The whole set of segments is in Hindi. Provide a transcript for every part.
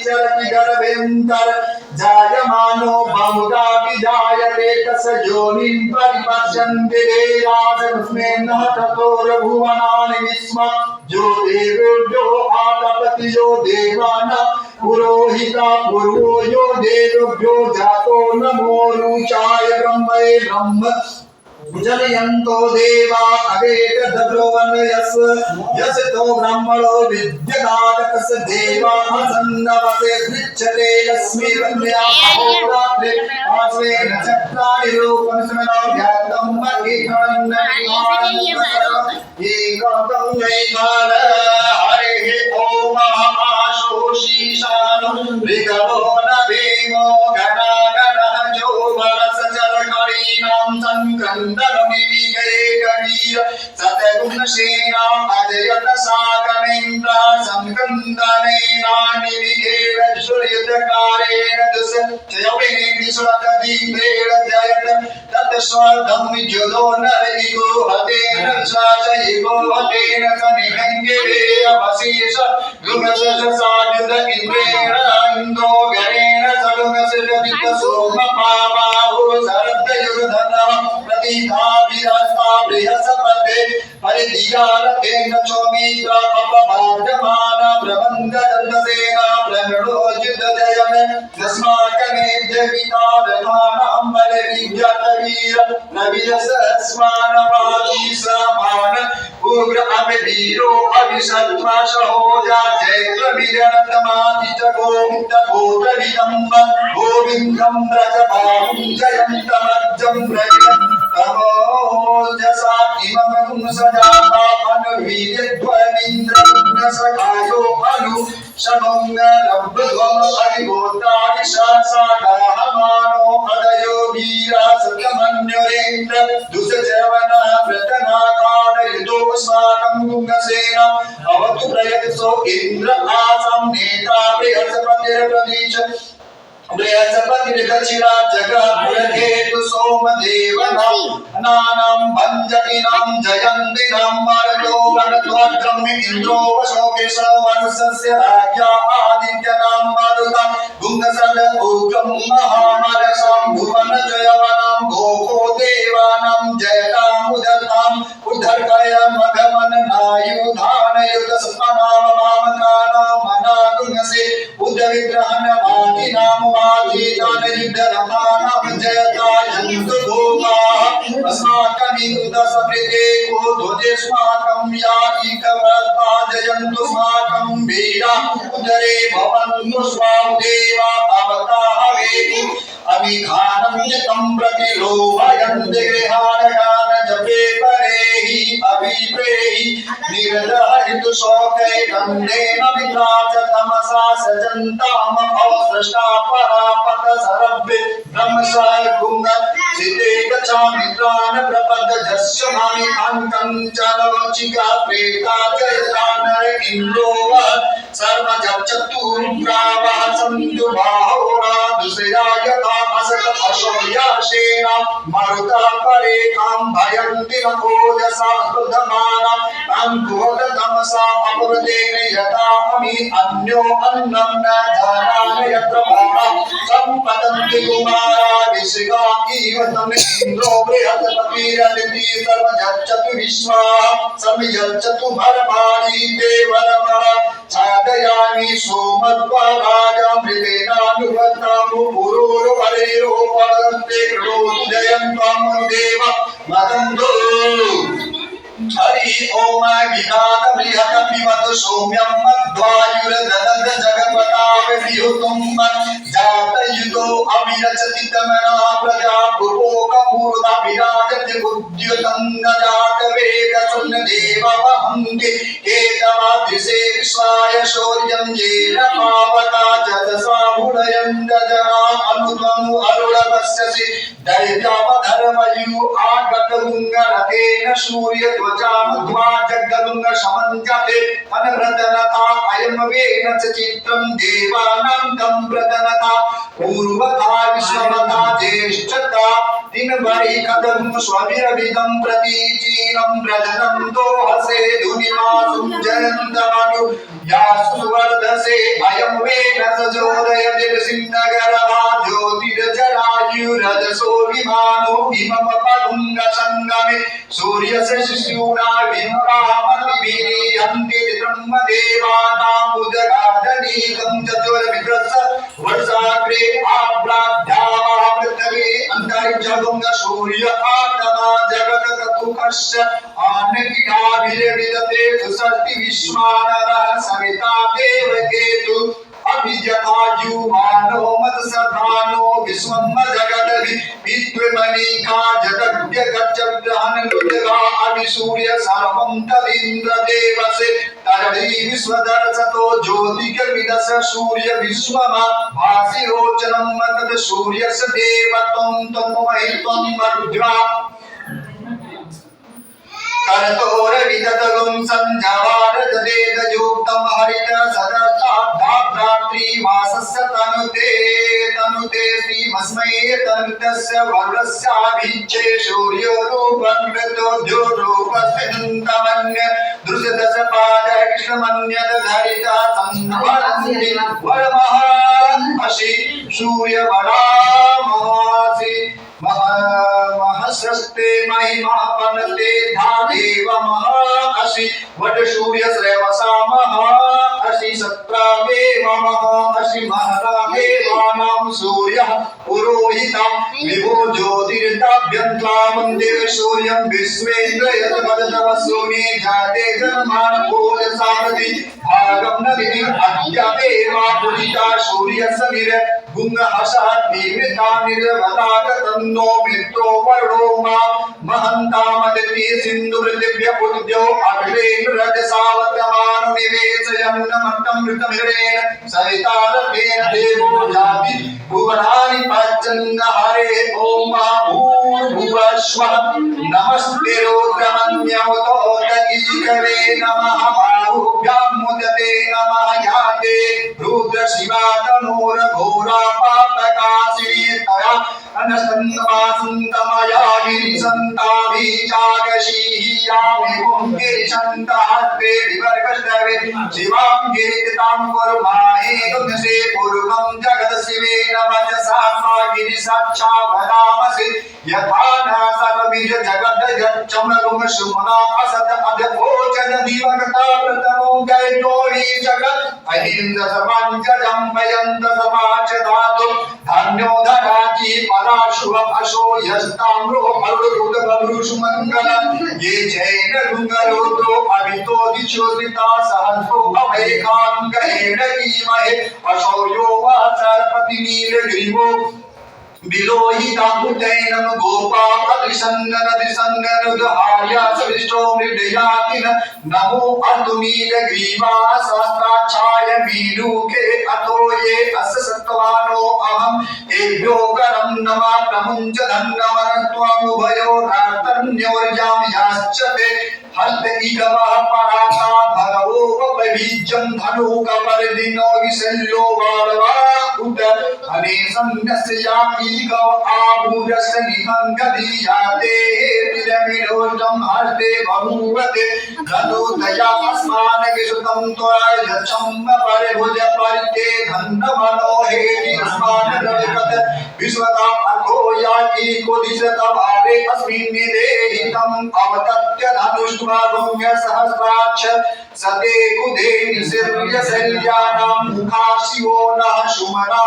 चरति गर्भेऽन्तर जायमानो बहुधा विजायते तस्य योनिं परिपश्यन्ति देवादस्मेन्नः ततोर्भुवनानि विस्म जो देवेभ्यो आतपति यो देवानां पुरोहिता पूर्वो यो देवेभ्यो जातो नमो रुचाय ब्रह्मणे ब्रह्म जनयन्तो देवा अवेदब्रुवन् यस्तो ब्रह्मणो विद्यनादकस्य देवा सन्नवते पृच्छते यस्मिन्न्याहोरात्रे आश्वे नक्षत्राणि रूपमस्मनो ध्यातं एकं नैकाल हरिः ॐ महाशोषीशानो ऋगवो न भीमो घनागणः जो बलसचरकरीणां संकन्दनमिविगैकवीर सतगुणसेना अजयत साकमेन्द्र संकन्दनेनानिविगेव सूर्ययुद्धकारेण दुस जयविनिसुरतदीन्द्रेण जयत तत्स्वर्धं विद्युतो नरइगो हतेन शाचयिगो हतेन सनिभङ्गिरेय वशीष गुणसस सायुध इन्द्रेण इन्दो गणेन सलुगसजदित सोमपाबाहो शरदयुधनः प्रतिधाभिरस्ता बृहस्पते परिधियालतेन चोमित्र अपभाजमान प्रबन्धधर्मसेना प्रगणोज्युतजयन तस्माकमेद्य वितारमाणं बलविद्यतवीर नविरसस्मानवादी समान उग्र अभिवीरो अभिषत्वाशहोजा जयप्रविरणतमादितगोमुक्तगोत्रविदम्ब गोविन्दं व्रजभावं जयन्तमज्जं तमोजसा इमं सजाता अनुवीर्यध्वनीन्द्रसखायो अनु शमङ्गलब्ध्वम् अधिगोत्राणि शासागाहमानो हृदयो वीरा सतमन्युरेन्द्र दुसजवनः व्रतनाकादयुतोऽस्माकं गुङ्गसेना अवतु प्रयत्सो इन्द्र आसं नेता बृहस्पतिर्प्रतीच बृहस्पतिर्दक्षिणा जगद्बृहेतु सोमदेवनां नानां भञ्जतीनां जयन्तीनां मरुतो वनत्वग्रम् इन्द्रो वशोकेशवंशस्य राज्ञा आदित्यनां मरुता गुङ्गसद उग्रं महामरसां भुवनजयवनां गोपो देवानां जयतामुदताम् उद्धर्कय मघमननायुधानयुधस्मनाम मामकानां मनागुणसे उद्धविग्रहणवादिनां वादिनानयुद्धरमाणां जयतायन्तु भूमाः अस्माकमिन्दसमृते को ध्वजेस्माकं यातिकव्रता जयन्तु स्माकं वीरा उदरे भवन्तु स्वां देवा अवताहवेतु अभिघानं यतं प्रतिलोभयन्ति गृहाणगान जपे परेहि अभिप्रेहि निर्दहरितु शोकै गन्धेन विद्राच तमसा सजन्ताम अवसृष्टा परापत सरभ्य ब्रह्मसर्गुङ्ग सिते गच्छामि त्राण प्रपदजस्य मामि काञ्चनवचिका प्रेता जयता नर इन्द्रो सर्वजचतुर्ग्रावः सन्तु बाहोरा दुसयायता असत अशोयाशेना मरुतः परेकां भयन्ति न ओजसा कृतमाना अङ्कुहतमसा अपवृतेन यथा अमि अन्यो अन्नं न जानान यत्र भावा सम्पतन्ति कुमारा विशिगा इव तम इन्द्रो बृहस्पतिरदिति सर्वजच्छतु विश्वा संयच्छतु भरमाणि देवरमण छादयामि सोमत्वा राजामृतेनानुबद्धामु पुरोरुपरेरोपदन्ते कृणोतु जयन्तं देव मदन्तो हरि ओम विदात बृहत पिबत सौम्यं मध्वायुर्ददद जगत्पताविहुतं जातयुतो अविरचति तमना प्रजा पुरोकपूर्वा विराजति बुद्ध्युतं जात वेद सुन देववहन्ति एतमादृशे विश्वाय शौर्यं येन पावका जतसा मुदयं जना अनुत्वं अरुणपश्यसि दैव्यावधर्मयु आगतगुङ्गरतेन सूर्य त्वचामध्वा जगदुङ्ग शमञ्जते अनव्रतनता अयं वेन च चित्रं देवानां तं व्रतनता पूर्वता विश्वमता ज्येष्ठता दिनवरि कदं स्वभिरविदं प्रतीचीनं व्रजनं दोहसे धुनिमासुं जयन्तमनु यासु वर्धसे अयं वेन च हिमम पदुंग संगमे सूर्यस्य शिशूना विभ्रामतिभिर्यन्ति ब्रह्म देवानामुदगादनीकं चतुर्विप्रस्य वर्षाग्रे आप्राध्यावः पृथ्वी अन्तरिक्षगुंग सूर्य आत्मा जगत्कतुकस्य आनकिडाभिर्विदते सुसर्ति विश्वानरः सविता देवकेतु अभिजतायुमानो मत्सधानो विश्वम् जगदभि विद्वमनीका जगद्यगच्चब्रहन्नुजगा अभिसूर्य सर्वं तदिन्द्र देवसे तरणी विश्वदर्शतो ज्योतिर्विदस सूर्य विश्वमा भासि रोचनं तत् सूर्यस्य देवत्वं तन्महित्वं वरुद्रा करतोर विदतगुं संजवार जदेदयुक्तं हरित सदसाद्धात्री वासस्य तनुते श्रीमस्मै तनुतस्य वरुणस्याभिच्छे सूर्यो रूपं ऋतोद्यो रूपस्मिन्तमन्य दृशदश पाद कृष्णमन्यत धरिता संवरन्ति वरमहाशि सूर्यवरा महासि महस्ते महिमा पनते धादेव महाअसि वट सूर्य श्रेवसा महाअसि सत्रावेव महाअसि महरावेवानां सूर्यः पुरोहितं विभो ज्योतिर्दाभ्यन्तामं देव सूर्यं विश्वेन्द्र यत्पदतवस्सुने जाते जनमानकोल सारथि भागं नदिनि अद्यादेवा पुरिता सूर्यस्य निर गुंगहसात्मिवृता निर्वताक तन्नो मित्रो वरुणो मा महन्तामदिति सिन्धुर्दिव्य पुद्यो अग्रेण रजसावतमानो निवेशयन्नमट्टं मृतमिरेण सवितारतेन देवो जाति भुवनानि पच्चन्न हरे ओम भूर्भुवस्वः नमस्ते रुद्रमन्यमुतोदकीकवे नमः बाहुभ्यां मुदते नमः याते रुद्र शिवा तनोर घोरा पापकाशिनी तया अनसन्तमासन्तमया गिरिसन्ताभिचागशीयामि ओं गिरिसन्तहस्ते विवर्गस्तवे शिवां गिरितां कुर्माहे तुमसे पूर्वं जगदशिवे नमजसा सा गिरिसाक्षा वदामसि यथा न सर्वबीज जगद् यच्चमरुम सुमना असत अध्यभोजन दिवगता प्रतमो गैतोरी जगत् अहिंद समाञ्जजं वयन्त समाच धातु धन्यो धराची पराशुभ अशो यस्ताम्रो अरुरुद बभ्रुषु मंगल ये जैन रुंगरोतो अभितो दिशोदिता सहस्रो अभयकांगहेण कीमहे अशो यो वा सरपति नीलग्रीवो बिलोहितामुदैनं गोपा अतिसन्नन दिसन्नन उदहार्या सविष्टो मृडयातिन नमो अर्धुनीलग्रीवा सहस्राक्षाय मीलूके अतो ये अस्य सत्त्वानो अहम् एभ्यो करं नमः प्रमुञ्च धन्नमनत्वम् उभयो रातन्योर्यां याश्चते हस्त इगवः पराता भगवो वैभिज्यं धनुकपर्दिनो विशल्यो वाळवा उत अनेसन्नस्य याकीगव आभूरस्य निहङ्गधीयाते तिरमिडोषं हस्ते बभूवते धनुतया अस्मान् विसुतं त्वया यच्छं परिभुज परिते धन्नमनो हेति अस्मान् रविकत विश्वता अथो याकीको दिशतभावे अस्मिन् निदेहितम् अवतत्य धनुष्वागुम्य सहस्राक्ष सते कुधे निसिर्य शल्यानां मुखा शिवो नः सुमना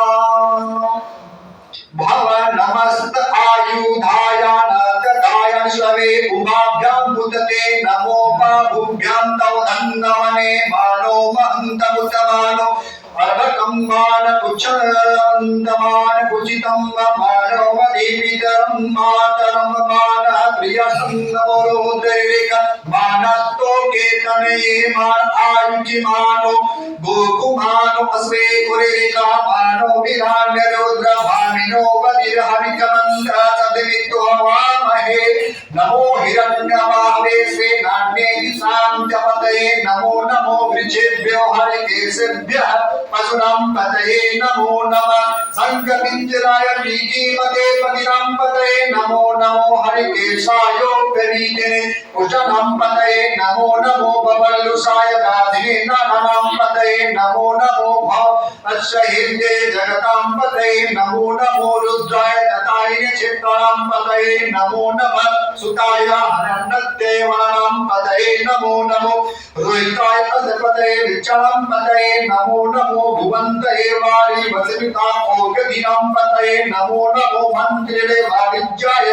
भव नमस्त आयुधाय नतदाय श्रवे उभाभ्यां मुदते नमो बाहुभ्यां तव धन्नवने मानो महन्तमुतमानो अर्धकं मानकुचन्दमान कुचितं मानवदीपितरं मातरं मानः प्रियसन्नवरोदरेक मानस्तो केतनये मान आयुजिमानो गोकुमानो अस्वे कुरेका मानो विरान्य रुद्र भामिनो वदिरहरिकमन्त्र तद्वितो वामहे नमो हिरण्यवाहवे स्वे नान्ये दिशां जपतये नमो नमो वृक्षेभ्यो हरिकेशेभ्यः पशूनां पतये नमो नमः संकपिंजराय नीतिमते पतिनां पतये नमो नमो हरिकेशाय गरीतिने कुशलं पतये नमो नमो बबल्लुषाय दाधिने नानां पतये नमो नमो भवश्चहिन्दे जगतां पतये नमो नमो रुद्राय तथायिने चित्रां पतये नमो नमः सुताय हरण्यदेवानां पतये नमो नमो रोहिताय पदपतये विचलं पतये नमो नमो भुवन्तये वारि वसविता ओगदीनां पतये नमो नमो मन्त्रिणे वाणिज्याय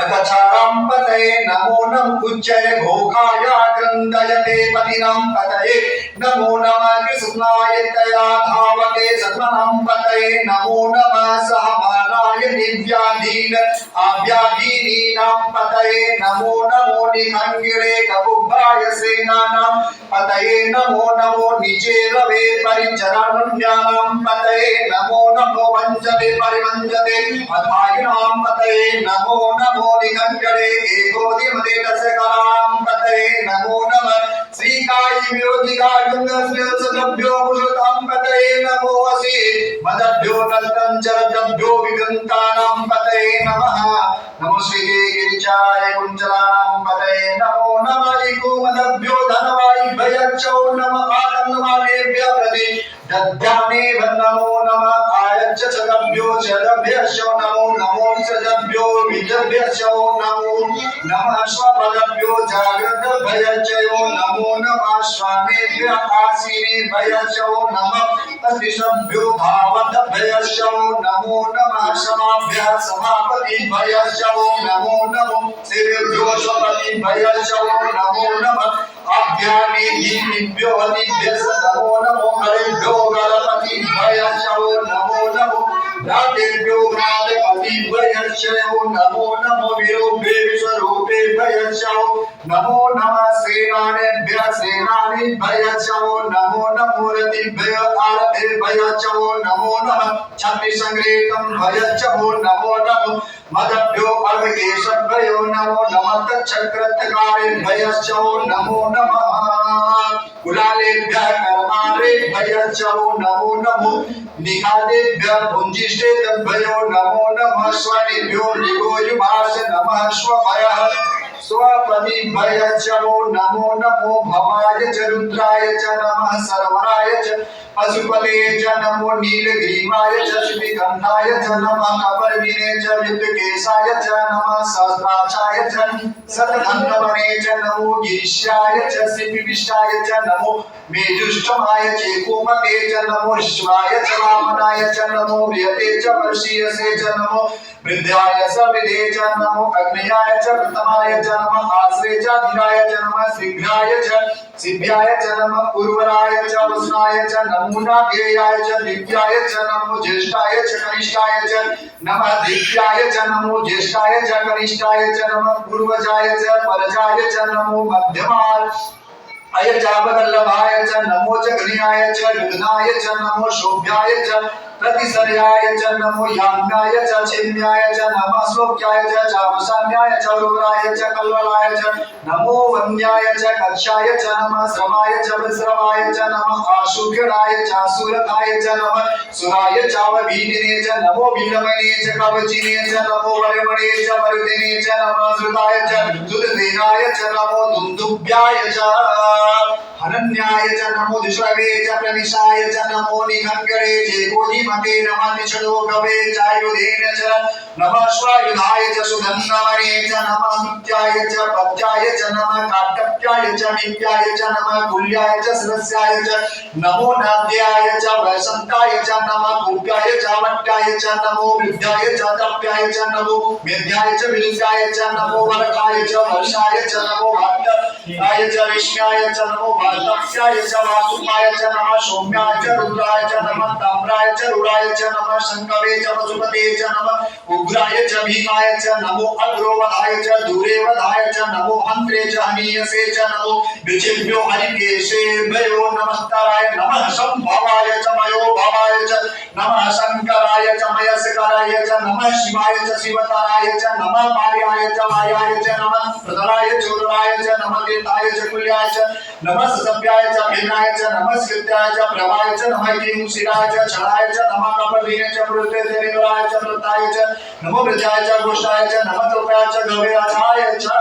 अतचारां पतये नमो नमः उच्चय भोगाय क्रन्दयते पतिनां पतये नमो नमः कृष्णाय तया धावते सत्मनां पतये नमो नमः सहमानाय दिव्याधीन आव्याधीनां पतये नमो नमो निखङ्गिरे कबुभाय सेनानां पतये नमो नमो निचेरवे परिचरणन्यानां पतये नमो नमो वञ्चते परिवञ्चते अथायिनां पतये नमो नमो निकंजरे एकोदिमते दशकरां पतये नमो नमः श्रीकाय विरोधिकायुंगस्यो सदभ्यो पुरुषतां पतये नमो असि मदभ्यो नल्तं चरभ्यो विगन्तानां पतये नमः नमो श्री गिरिजाय कुञ्जलानां पतये नमो नमः इकोमदभ्यो धनवाय भयच्छो नमः आतन्वानेभ्यः प्रति दद्याने नमो नमः आयच्च सदभ्यो चरभ्यश्चो नमो नमो सदभ्यो विदभ्यश्चो नमो नमः स्वपदभ्यो जागृत भयच्छो नमो नमः स्वामेभ्यः आसीने भयच्छो नमः अतिशभ्यो भावत भयच्छो नमो नमः समाभ्यः समापति भयच्छो नमो नमो शिवेभ्यो स्वपति भयच्छो नमो नमः अभ्यानि दीपिभ्यो अतिभ्यः नमो नमो हरेभ्यो गणपति भयच्छो नमो नमो रातेभ्यो गणपति भयच्छो नमो नमो विरूपे विश्वरूपे भयच्छो नमो नमः सेनानेभ्यः सेनानि भयच्छो नमो नमो रतिभ्यो आरते भयच्छो नमो नमः छत्रिसंग्रेतं भयच्छो नमो नमो मदभ्यो अर्वकेशभ्यो नमो नमः तच्छक्रत्कारे भयच्छो नमो नमः कुलालेभ्यः कर्मारे भयच्छो नमो नमो निगादेभ्यः भुञ्जिष्ठेभ्यो नमो नमः स्वनिभ्यो निगोयुभास नमः स्वभयः स्वपति भयच्छो नमो नमो भवाय च रुद्राय च नमः सर्वराय च पशुपते च नमो नीलग्रीवाय च श्रीगंधाय च नमः कपर्दिने च विद्युकेशाय च नमः सहस्राक्षाय च सतधन्वने च नमो गिरीशाय च श्रीविष्टाय च नमो मेजुष्टमाय च कोमते च नमो शिवाय च वामनाय च नमो प्रियते च वर्षीयसे च नमो वृद्धाय च विदे च नमो अग्नयाय च प्रथमाय च नमः आश्रय च धीराय च नमः शीघ्राय च सिद्ध्याय च नमः पूर्वराय च वसनाय च नमो नाभ्याय च दिव्याय च नमो ज्येष्ठाय च कनिष्ठाय च नमः दिव्याय च नमो ज्येष्ठाय च कनिष्ठाय च नमः पूर्वजाय च परजाय च नमो मध्यमाय अयजावल्लभाय च नमो च गणयाय च विघ्नाय च नमो शोभ्याय च प्रतिसर्याय च नमो याम्याय च चिन्याय च नमः श्लोक्याय च चावसान्याय च रूराय च कल्वलाय च नमो वन्याय च कक्षाय च नमः श्रमाय च विश्रमाय च नमः आशुक्राय च सुरताय च नमः सुराय च वभीदिने च नमो बिलमणे च कवचिने च नमो वरमणे च वरदिने च नमः श्रुताय च सुरदेनाय च नमो दुन्दुभ्याय च हरण्याय च नमो दिश्रवे च प्रनिशाय च नमो निखङ्गरे च गोधिमते नमः निषलोकवे चायुधेन च नमः स्वायुधाय च सुधन्वने च नमः नित्याय च पत्याय च नमः काट्टप्याय च नित्याय च नमः कुल्याय च सरस्याय च नमो नाद्याय च वसन्ताय च नमः कुप्याय च वट्टाय च नमो वृद्धाय च तप्याय च नमो मेध्याय च विलसाय च नमो वरखाय च वर्षाय च नमो भट्टाय च विष्णाय च नमो वातस्याय च वासुपाय च नमः सौम्याय च रुद्राय च नमः ताम्राय च रुडाय च नमः शंकवे च पशुपते च नमः उग्राय च भीमाय च नमो अग्रोवधाय च दूरेवधाय च नमो हन्त्रे च हनीयसे च नमो विचिभ्यो हरिकेशेभ्यो नमस्काराय नमः संभवाय च मयो भवाय च नमः शंकराय च मयस्कराय शिवाय च नमः शिवाय च शिवतराय च नमः पार्याय च वायाय च नमः प्रतराय चोराय च नमः तीर्थाय च कुल्याय च नमः सभ्याय च भिन्नाय च नमः स्कृत्याय च प्रभाय च नमः किंशिराय च क्षणाय च नमः कपदीने च प्रवृत्ते च निराय च प्रताय च नमो प्रजाय च गोष्ठाय च नमः तोपाय च गवेराचाय च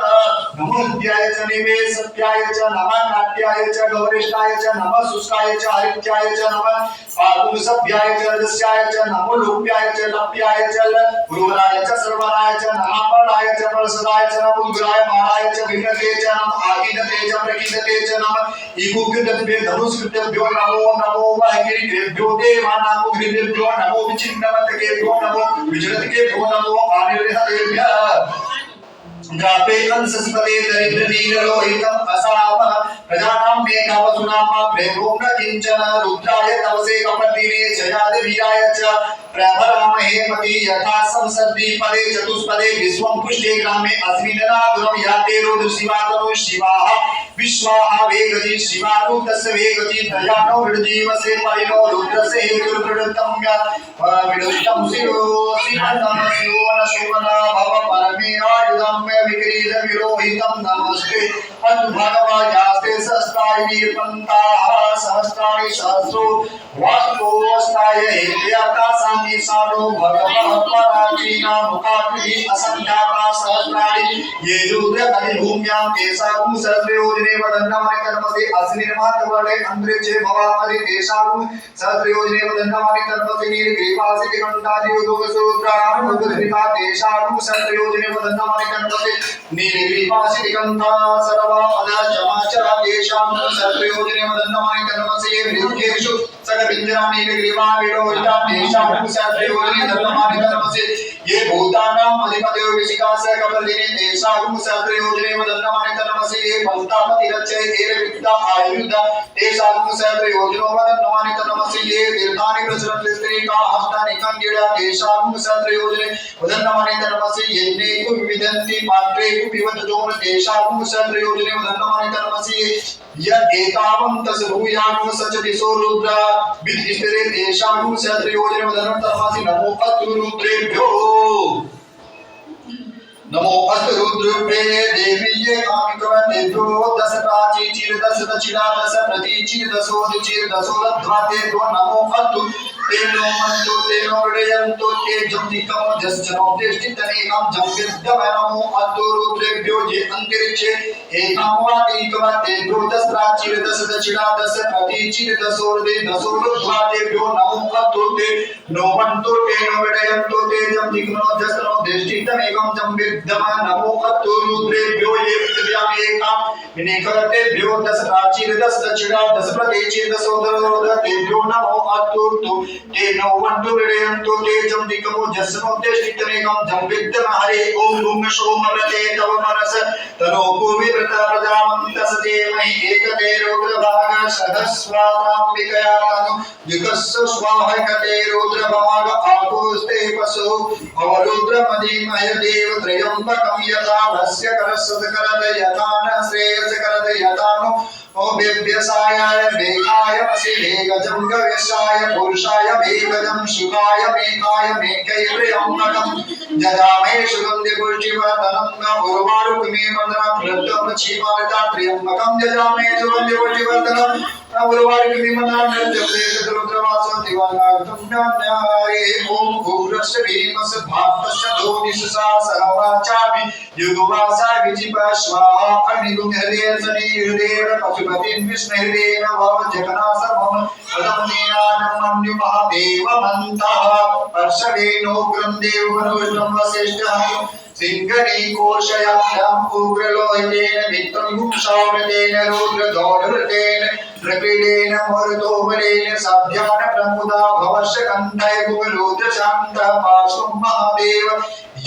नमो हृदयाय च निवेशत्याय च नमः नाट्याय च गौरिष्ठाय च नमः सुष्टाय च हरित्याय च नमः पादुसभ्याय च रजस्याय च नमो लोप्याय च लप्याय च गुरुवराय च सर्वराय च नमः परणाय च परसदाय च नमो गुराय महाराय च विघ्नते च नमः आकीनते च प्रकीनते च नमः ईकुकृतभ्यो धनुष्कृतभ्यो नमो नमो वाहिनीभ्यो देवानां गृहेभ्यो नमो विचिन्नमतकेभ्यो नमो विजृतकेभ्यो नमो आनिर्हतेभ्यः ग्रापे अंसस्पते दरिद्र नीललोहितम असाम प्रजानां मेघावसुनाम प्रेमो न किंचन रुद्राय तवसे कपतिने जयादि वीराय च प्रभरामहे मति यथा संसद्दि पदे चतुष्पदे विश्वं पुष्टे ग्रामे अस्मिन्नादुरं याते रुद्र शिवातनु शिवाः विश्वाहा वेगति शिवानु तस्य वेगति दयानो विजीवसे परिणो रुद्रसे हेतुर्वृत्तं विदुष्टं शिवो शिवनं शिवो न शोभना भव परमे आयुधं मे विक्रीत विरोहितं नमस्ते अतु भगवायास्ते सस्तायि पंताः सहस्राणि सहस्रो वास्तोस्ताय हेत्याकाशानि सानो भगवः पराचीना मुखाकृति असंख्याता सहस्राणि ये रुद्र अधिभूम्यां केशागु सहस्रयोजने वदन्नमानि कर्मसे अस्निर्मातवरे अंद्रेचे भवामरि केशागु सहस्रयोजने वदन्नमानि कर्मसे नीलग्रीवासि कंठादि योगसुरुद्राः भगवद्गीता केशागु सहस्रयोजने वदन्नमानि कर्मसे नीलग्रीवासि कंठा सर्वा अदजमाचरा केशां सहस्रयोजने वदन्नमानि कर्मसे मृत्युषु सकपिंजरा नीलग्रीवा विरोहिता केशागु सहस्रयोजने वदन्नमानि कर्मसे ये भूतानां अधिपतयो विशिखास कपलिने केशागु सहस्रयोजने वदन्नमानि कर्मसे ये पंतापति रचय एव विद्या आयुध केशागु सहस्रयोजनो वदन्नमानि कर्मसे ये तीर्थानि प्रचरन् स्त्रीका हस्तानि कंगिड़ा केशागु सहस्रयोजने वदन्नमानि कर्मसे ये नेकु विविधन्ति पात्रे पिबत जोन केशागु सहस्रयोजने वदन्नमानि कर्मसे य एतावन्तस भूयागु सचदिसो रुद्र विधिस्ते केशागु सहस्रयोजने वदन्नमानि कर्मसे नमो अस्तु रुद्रेभ्यो नमो अस्तु रुद्रेभ्ये देवीये कामिकवतेभ्यो दश प्राची चिर दश दक्षिणा दश प्रति चिर दशोदिचिर दशोलध्वातेभ्यो नमो अस्तु तेनो मन्तु तेनो हृदयन्तु ते जम्जिकमो जस्जनो तेष्टितनेकं जम्विद्यम नमो अस्तु रुद्रेभ्यो ये अंतरिक्षे एकामवातीकवतेभ्यो दश प्राचीर दश दक्षिणा दश प्रति चिर दशोर्धे दशोलध्वातेभ्यो नमो अस्तु ते नो मन्तु तेनो हृदयन्तु ते जम्जिकमो जस्जनो तेष्टितनेकं जम्विद्यम नमो अस्तु रुद्रेभ्यो ये पृथिव्यामेकां विनेकवतेभ्यो दश प्राचीर दश दक्षिणा दश प्रति चिर दशोलध्वातेभ्यो नमो अस्तु ते नो वन्तु हृदयन्तु ते जम्बिकमो जस्नो तेष्टितनेकं जम्बिद्यम हरे ओम भूम सोमव्रते तव मनस तनो पूर्वी व्रत प्रजामन्तसते महि एकते रुद्रभाग सहस्वाताम्बिकया तनु विकस्य स्वाहकते रुद्रभाग आकुस्ते पशु अवरुद्रमधिमय देव त्रयम्बकं यथा भस्य करसदकरद यथा न श्रेयसकरद यथा नो ओभ्यसाय मेघाय वसि मेघजं गवेशाय पुरुषाय मेघजं शुभाय मेघाय मेघैर्यम्बकं जजामे सुगन्धि पुष्टिवर्धनं गुरुवारुकमे वन्दनं वृद्धं क्षीमार्ता त्र्यम्बकं जजामे सुगन्धि पुष्टिवर्धनं गुरुवारुकमे वन्दनं वृद्धं रुद्रवासो दिवानागतं ज्ञानारे ओम भूरस्य भीमस्य भातस्य धोनिससासहवाचाभि युगवासा विजिपश्वाहा अग्निगुंहृदयसनि हृदयेन पशुपतिं विष्णुहृदयेन भव जगन्नाथमं पदमनेनानमन्यु महादेवमन्तः पर्शवेनोग्रं देववरुणं वसिष्ठः सिंहनी कोशयाभ्याम उग्रलोहितेन मित्रं गुंसावृतेन रुद्रदौढवृतेन प्रकीडेन मरुतोबलेन सभ्यान प्रमुदा भवस्य कंठय गुरुद्र शांत पाशुं महादेव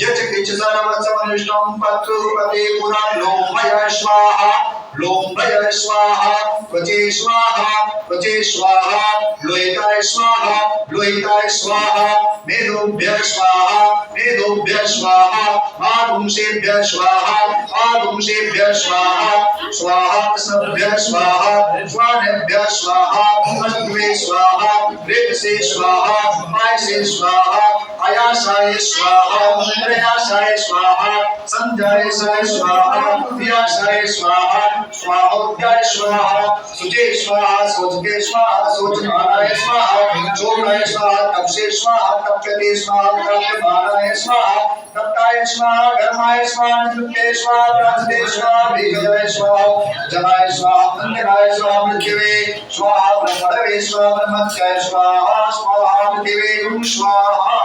यच किच सर्वसमनिष्टं पत्रुपते पुरा लोमय स्वाहा लोम्भय स्वाहा त्वचे स्वाहा त्वचे स्वाहा लोहिताय स्वाहा लोहिताय स्वाहा मेदोभ्य स्वाहा मेदोभ्य स्वाहा आगुंसेभ्य स्वाहा आगुंसेभ्य स्वाहा स्वाहा सभ्य स्वाहा स्वानेभ्य स्वाहा अष्टवे स्वाहा ऋतसे स्वाहा पायसे स्वाहा आयासाय स्वाहा प्रयासाय स्वाहा संध्याय स्वाहा प्रियासाय स्वाहा स्वाहोद्याय स्वाहा सुजे स्वाहा सोचके स्वाहा सोचमानाय स्वाहा चोराय स्वाहा तपसे स्वाहा तप्यते स्वाहा तप्यमानाय स्वाहा तप्ताय स्वाहा धर्माय स्वाहा नृत्ये स्वाहा प्राजते स्वाहा बीजाय स्वाहा जनाय स्वाहा अंजनाय स्वाहा मृत्युवे स्वाहा ब्रह्मणवे स्वाहा ब्रह्मत्याय स्वाहा स्वाहा पृथिवे स्वाहा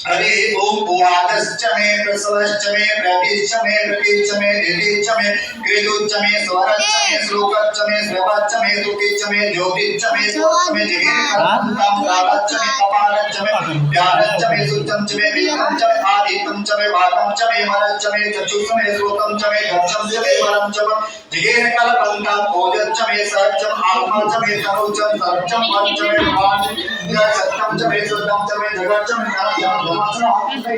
हरि ओम पुरादश्च मे प्रसवश्च मे प्रतीश्च मे प्रतीश्च मे निधिश्च मे कृतुश्च मे स्वरश्च मे श्लोकश्च मे श्रवश्च मे दुःखिश्च मे ज्योतिश्च मे स्वश्च मे जिगीरकरन्तं कालश्च मे कपालश्च मे ज्ञानश्च मे सुच्चं च मे वेदं च मे आदितं च मे वातं च मे मनश्च मे चक्षुश्च मे श्रोतं च मे गच्छं च मे वरं च मे जिगीरकरन्तं ओजश्च मे सहजं आत्मा च मे तनुचं सर्वं वंच मे वाणी सत्यं च मे शुद्धं च मे जगच्च मे ज्ञानं Ay,